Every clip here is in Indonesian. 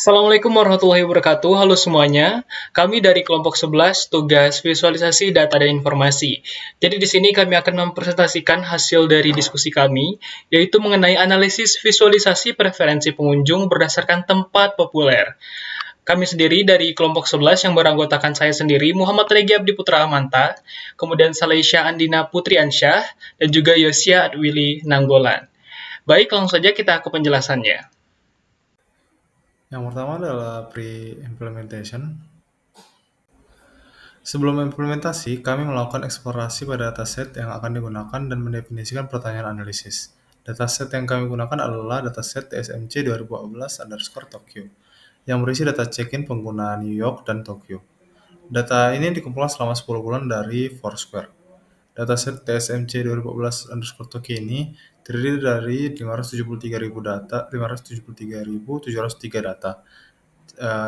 Assalamualaikum warahmatullahi wabarakatuh. Halo semuanya. Kami dari kelompok 11 tugas visualisasi data dan informasi. Jadi di sini kami akan mempresentasikan hasil dari diskusi kami, yaitu mengenai analisis visualisasi preferensi pengunjung berdasarkan tempat populer. Kami sendiri dari kelompok 11 yang beranggotakan saya sendiri, Muhammad Regi Abdi Putra Amanta, kemudian Saleisha Andina Putriansyah, dan juga Yosia Adwili Nanggolan. Baik, langsung saja kita ke penjelasannya. Yang pertama adalah pre-implementation. Sebelum implementasi, kami melakukan eksplorasi pada dataset yang akan digunakan dan mendefinisikan pertanyaan analisis. Dataset yang kami gunakan adalah dataset TSMC 2014_Tokyo yang berisi data check-in pengguna New York dan Tokyo. Data ini dikumpulkan selama 10 bulan dari Foursquare. Dataset TSMC 2014_Tokyo ini terdiri dari 573.703 data.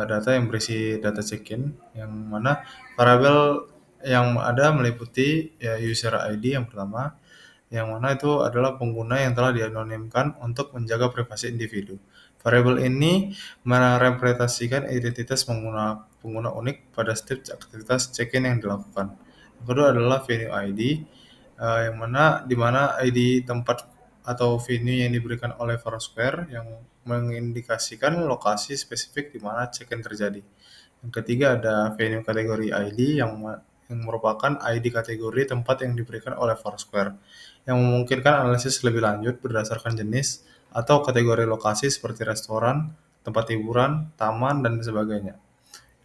Data yang berisi data check-in, yang mana variabel yang ada meliputi ya, user ID yang pertama, yang mana itu adalah pengguna yang telah dianonimkan untuk menjaga privasi individu. Variabel ini merepresentasikan identitas pengguna unik pada setiap aktivitas check-in yang dilakukan. Yang kedua adalah venue ID, yang mana di mana ID tempat atau venue yang diberikan oleh Foursquare yang mengindikasikan lokasi spesifik di mana check-in terjadi. Yang ketiga ada venue kategori ID yang merupakan ID kategori tempat yang diberikan oleh Foursquare, yang memungkinkan analisis lebih lanjut berdasarkan jenis atau kategori lokasi seperti restoran, tempat hiburan, taman, dan sebagainya.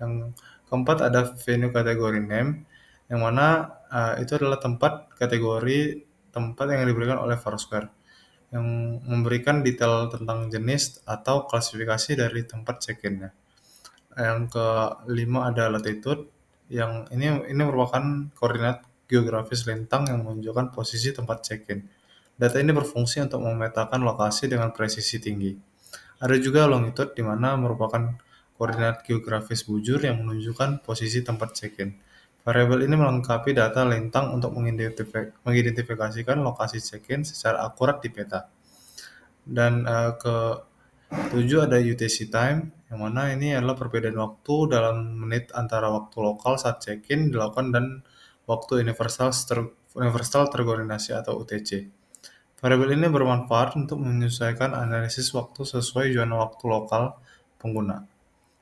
Yang keempat ada venue kategori name, yang mana itu adalah tempat yang diberikan oleh Foursquare, yang memberikan detail tentang jenis atau klasifikasi dari tempat check-in-nya. Yang kelima ada latitude, yang ini merupakan koordinat geografis lintang yang menunjukkan posisi tempat check-in. Data ini berfungsi untuk memetakan lokasi dengan presisi tinggi. Ada juga longitude, di mana merupakan koordinat geografis bujur yang menunjukkan posisi tempat check-in. Variabel ini melengkapi data lintang untuk mengidentifikasikan lokasi check-in secara akurat di peta. Dan ke-7 ada UTC time, yang mana ini adalah perbedaan waktu dalam menit antara waktu lokal saat check-in dilakukan dan waktu universal terkoordinasi atau UTC. Variabel ini bermanfaat untuk menyesuaikan analisis waktu sesuai zona waktu lokal pengguna.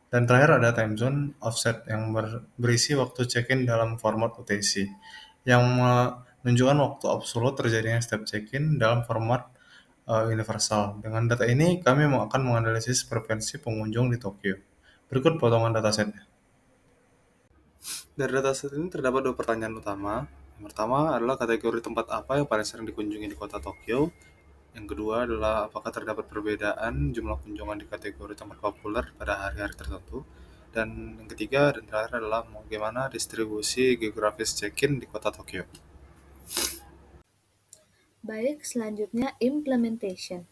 Dan terakhir ada time zone offset yang berisi waktu check-in dalam format UTC, yang menunjukkan waktu absolut terjadinya step check-in dalam format universal. Dengan data ini, kami akan menganalisis preferensi pengunjung di Tokyo. Berikut potongan datasetnya. Dari dataset ini terdapat dua pertanyaan utama. Yang pertama adalah kategori tempat apa yang paling sering dikunjungi di kota Tokyo. Yang kedua adalah apakah terdapat perbedaan jumlah kunjungan di kategori tempat populer pada hari-hari tertentu. Dan yang ketiga dan terakhir adalah bagaimana distribusi geografis check-in di kota Tokyo. Baik, selanjutnya implementation.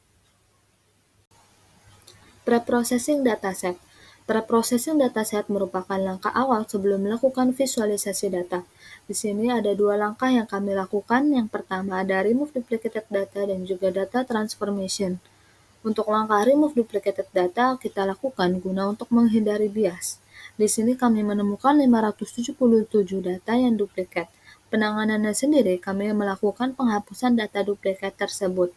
Preprocessing dataset. Preprocessing dataset merupakan langkah awal sebelum melakukan visualisasi data. Di sini ada dua langkah yang kami lakukan. Yang pertama ada remove duplicated data dan juga data transformation. Untuk langkah remove duplicated data kita lakukan guna untuk menghindari bias. Di sini kami menemukan 577 data yang duplikat. Penanganannya sendiri kami melakukan penghapusan data duplikat tersebut.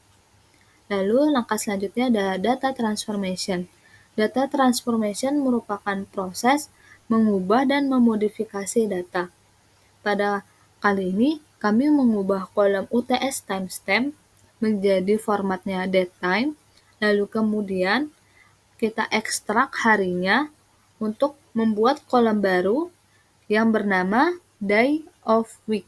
Lalu langkah selanjutnya ada data transformation. Data transformation merupakan proses mengubah dan memodifikasi data. Pada kali ini kami mengubah kolom UTS timestamp menjadi formatnya datetime, lalu kemudian kita ekstrak harinya untuk membuat kolom baru yang bernama day of week.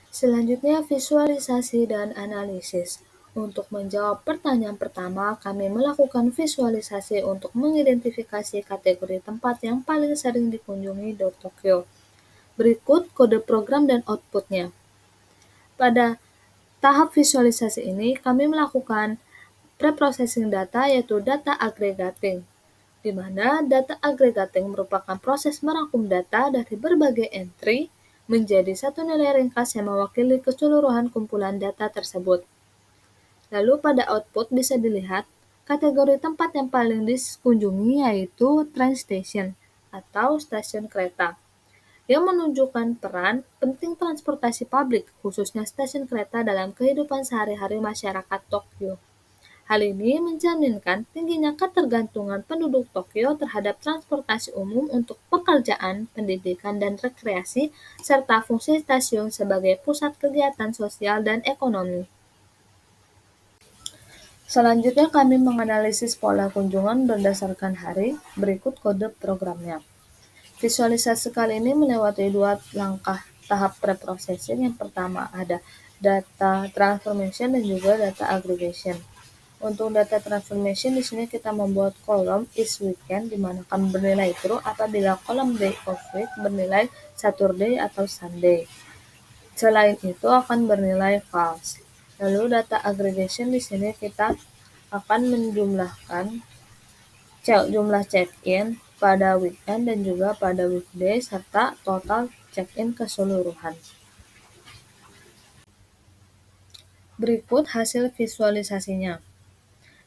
Selanjutnya visualisasi dan analisis. Untuk menjawab pertanyaan pertama, kami melakukan visualisasi untuk mengidentifikasi kategori tempat yang paling sering dikunjungi di Tokyo. Berikut kode program dan outputnya. Pada tahap visualisasi ini, kami melakukan preprocessing data, yaitu data aggregating, di mana data aggregating merupakan proses merangkum data dari berbagai entry menjadi satu nilai ringkas yang mewakili keseluruhan kumpulan data tersebut. Lalu pada output bisa dilihat Kategori tempat yang paling dikunjungi yaitu train station atau stasiun kereta, yang menunjukkan peran penting transportasi publik, khususnya stasiun kereta dalam kehidupan sehari-hari masyarakat Tokyo. Hal ini mencerminkan tingginya ketergantungan penduduk Tokyo terhadap transportasi umum untuk pekerjaan, pendidikan, dan rekreasi, serta fungsi stasiun sebagai pusat kegiatan sosial dan ekonomi. Selanjutnya kami menganalisis pola kunjungan berdasarkan hari, berikut kode programnya. Visualisasi kali ini melewati dua langkah tahap preprocessing. Yang pertama ada data transformation dan juga data aggregation. Untuk data transformation di sini kita membuat kolom is weekend di mana kami bernilai true apabila kolom day of week bernilai Saturday atau Sunday. Selain itu akan bernilai false. Lalu data aggregation di sini kita akan menjumlahkan jumlah check-in pada weekend dan juga pada weekday serta total check-in keseluruhan. Berikut hasil visualisasinya.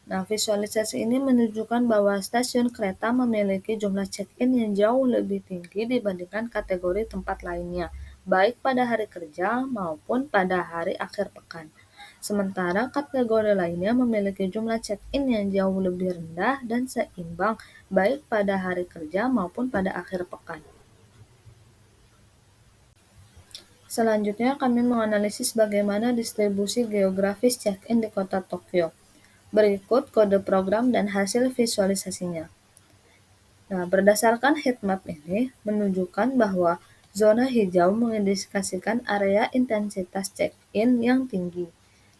Nah, visualisasi ini menunjukkan bahwa stasiun kereta memiliki jumlah check-in yang jauh lebih tinggi dibandingkan kategori tempat lainnya, baik pada hari kerja maupun pada hari akhir pekan. Sementara kategori lainnya memiliki jumlah check-in yang jauh lebih rendah dan seimbang, baik pada hari kerja maupun pada akhir pekan. Selanjutnya, kami menganalisis bagaimana distribusi geografis check-in di kota Tokyo. Berikut kode program dan hasil visualisasinya. Nah, berdasarkan heatmap ini menunjukkan bahwa zona hijau mengindikasikan area intensitas check-in yang tinggi,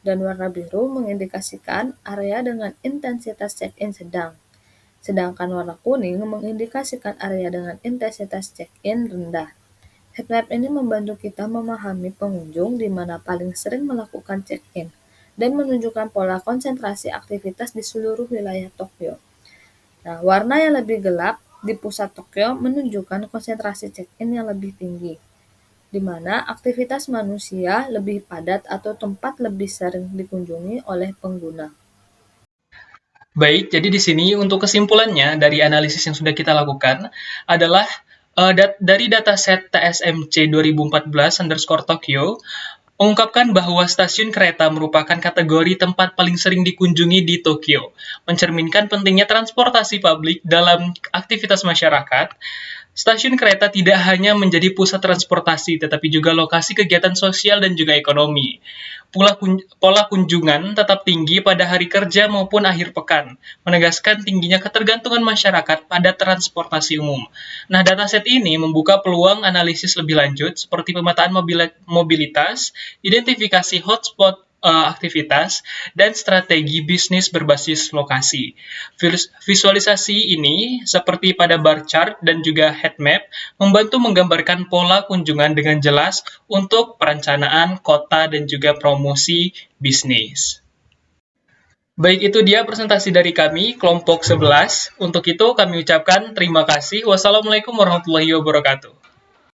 dan warna biru mengindikasikan area dengan intensitas check-in sedang. Sedangkan warna kuning mengindikasikan area dengan intensitas check-in rendah. Heatmap ini membantu kita memahami pengunjung di mana paling sering melakukan check-in, dan menunjukkan pola konsentrasi aktivitas di seluruh wilayah Tokyo. Nah, warna yang lebih gelap di pusat Tokyo menunjukkan konsentrasi check-in yang lebih tinggi, di mana aktivitas manusia lebih padat atau tempat lebih sering dikunjungi oleh pengguna. Baik, jadi di sini untuk kesimpulannya dari analisis yang sudah kita lakukan adalah dari dataset TSMC 2014_Tokyo mengungkapkan bahwa stasiun kereta merupakan kategori tempat paling sering dikunjungi di Tokyo, mencerminkan pentingnya transportasi publik dalam aktivitas masyarakat. Stasiun kereta tidak hanya menjadi pusat transportasi, tetapi juga lokasi kegiatan sosial dan juga ekonomi. Pola kunjungan tetap tinggi pada hari kerja maupun akhir pekan, menegaskan tingginya ketergantungan masyarakat pada transportasi umum. Nah, dataset ini membuka peluang analisis lebih lanjut seperti pemetaan mobilitas, identifikasi hotspot aktivitas, dan strategi bisnis berbasis lokasi. Visualisasi ini, seperti pada bar chart dan juga heat map, membantu menggambarkan pola kunjungan dengan jelas untuk perencanaan kota dan juga promosi bisnis. Baik, itu dia presentasi dari kami, kelompok 11. Untuk itu, kami ucapkan terima kasih. Wassalamualaikum warahmatullahi wabarakatuh.